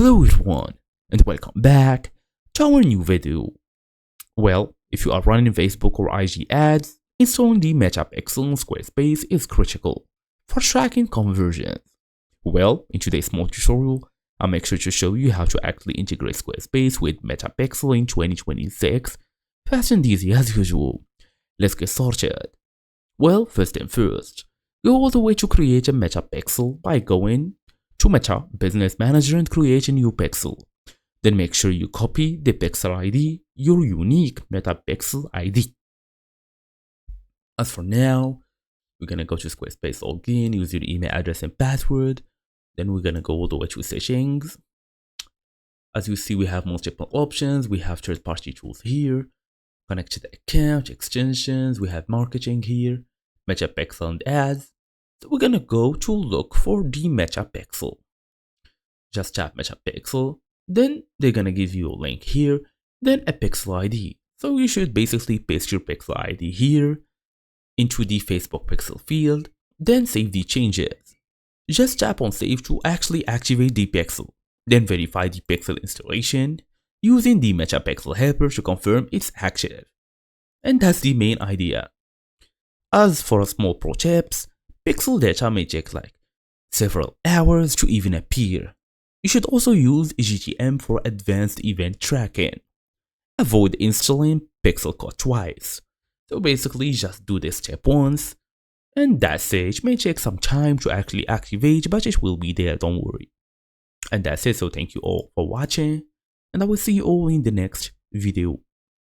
Hello everyone and welcome back to our new video. Well, if you are running Facebook or IG ads, installing the MetaPixel on Squarespace is critical for tracking conversions. Well, in today's small tutorial, I'll make sure to show you how to actually integrate Squarespace with MetaPixel in 2026, fast and easy as usual. Let's get started. Well, first thing first, go all the way to create a MetaPixel by going to Meta Business Manager and create a new pixel. Then make sure you copy the pixel ID, your unique MetaPixel ID. As for now, we're gonna go to Squarespace login, use your email address and password. Then we're gonna go all the way to settings. As you see, we have multiple options. We have third-party tools here, connected account, extensions. We have marketing here, MetaPixel and ads. So we're gonna go to look for the MetaPixel. Just tap MetaPixel, then they're gonna give you a link here, then a pixel ID. So you should basically paste your pixel ID here into the Facebook pixel field, then save the changes. Just tap on save to actually activate the pixel, then verify the pixel installation using the MetaPixel helper to confirm it's active. And that's the main idea. As for small pro tips, pixel data may take like several hours to even appear. You should also use GTM for advanced event tracking. Avoid installing pixel code twice. So basically just do this step once, and that's it. It may take some time to actually activate, but it will be there, don't worry. And that's it, so thank you all for watching, and I will see you all in the next video.